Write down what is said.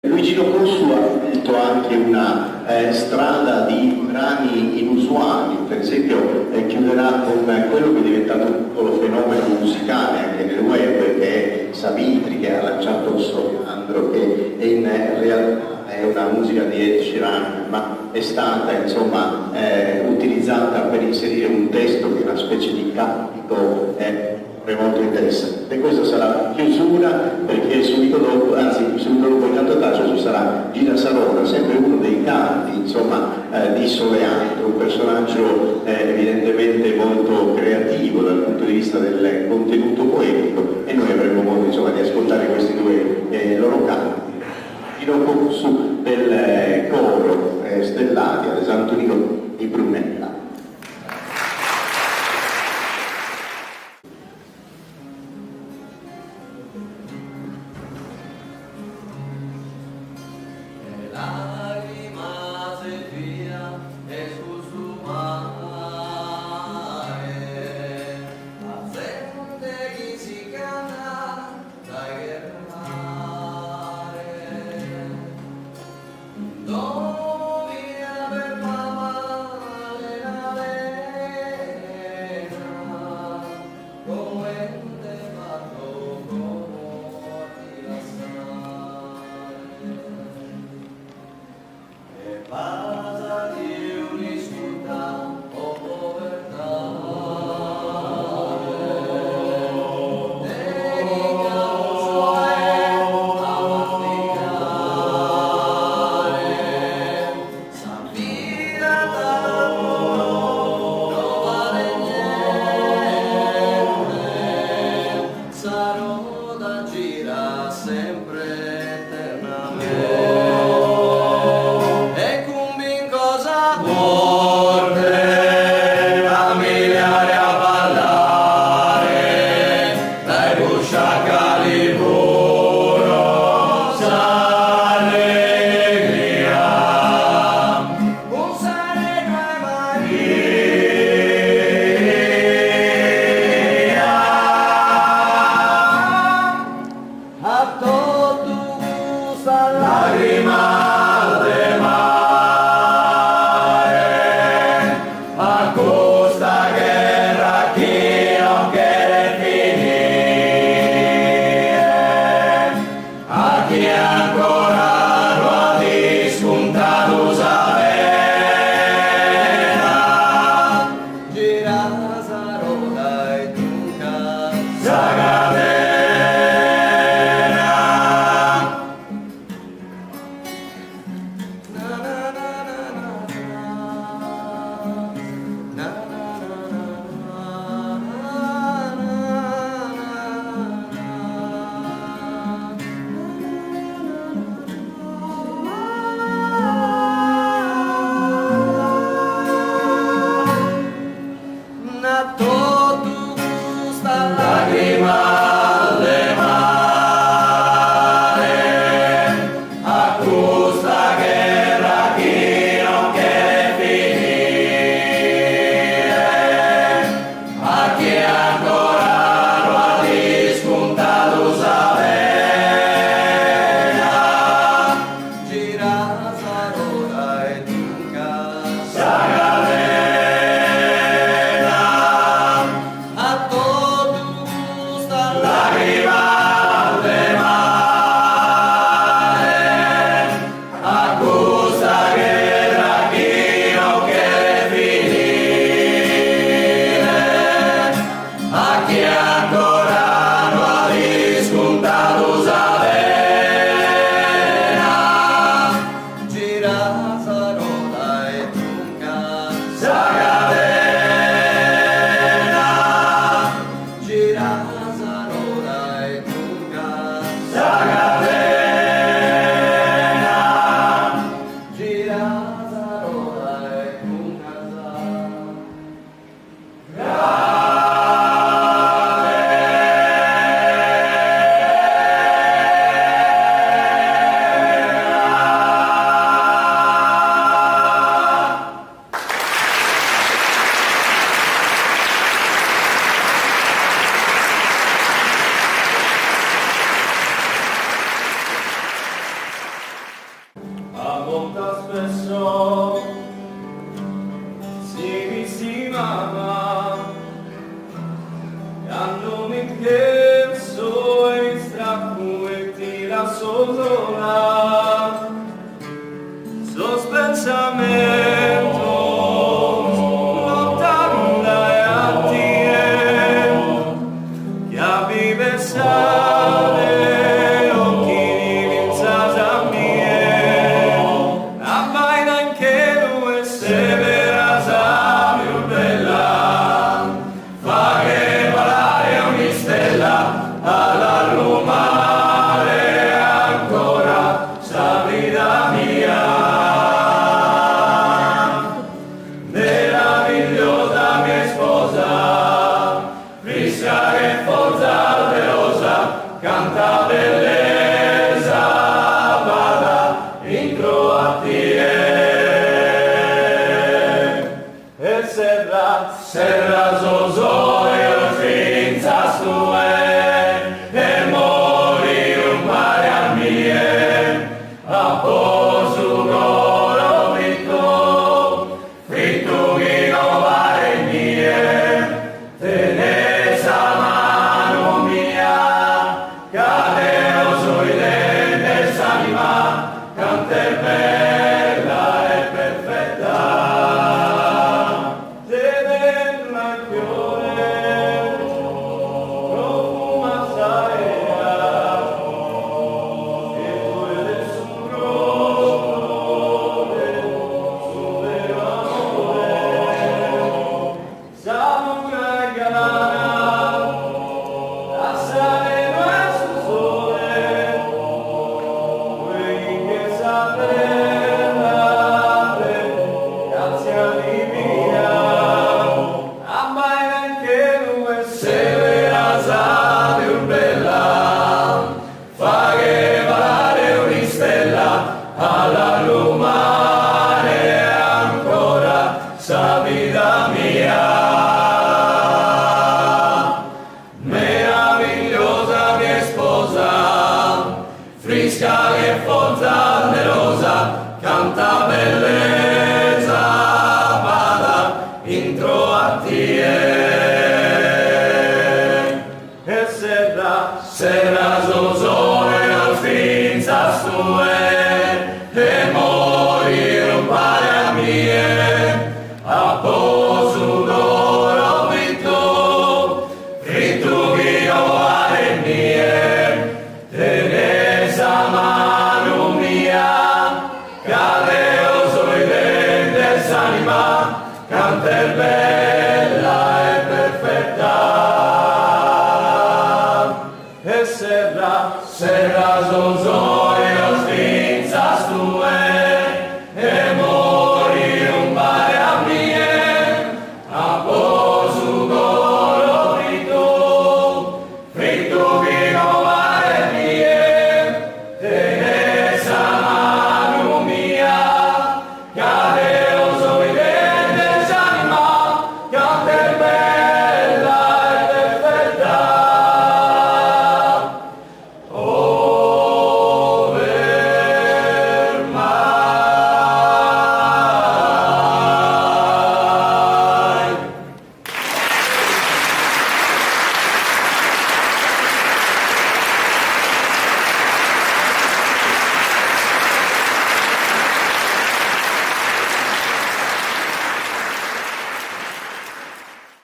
Luigino Corsu ha scelto anche una strada di brani inusuali, per esempio chiuderà con quello che è diventato un piccolo fenomeno musicale anche nel web, che è Savitri, che ha lanciato Soriandro, che in realtà è una musica di Ed Sheeran, ma è stata insomma utilizzata per inserire un testo che è una specie di cantico molto interessante. Questa sarà chiusura, perché subito dopo, subito dopo il canto Tacio ci sarà Gina Sarona, sempre uno dei canti insomma di Soleandro, un personaggio evidentemente molto creativo dal punto di vista del contenuto poetico, e noi avremo modo insomma di ascoltare questi due loro canti. Gino Corsu del coro Stellati ad Sant'Antonino di Brunella. che soy stracco e ti lascio sola. Sos pensamento lontano dai atti che vive sale occhi di vinzasa mie abbaina anche lui severa sa più bella fa che volare ogni stella alla lumare ancora sta vita mia. Meravigliosa mia sposa, frisca e forza velosa, canta bellezza, vada intro a te. E serra zozo e finza stue, e mori un mare a mie, a posu goro vitto, fritto io vare mie, tenesa mano mia, cadeo sui dentes anima, cante bella e perfetta. Te la fiore, profuma saera, e pure del suo amore, Samuca galana, assale nuestro sole, quei che sapere, grazie divina, amai anche lui severa sa più bella, fa che valare ogni stella alla lumare ancora sa vita mia. Meravigliosa mia sposa, frisca e forza nerosa, canta bellezza, vada intro a te. E serra zozore al finza stue, e mori un pare a mie, a posu goro vitto, fritto io vare mie, tenesa mano mia, cadeo sui dentes anima, canter bella e perfetta. E serra zozo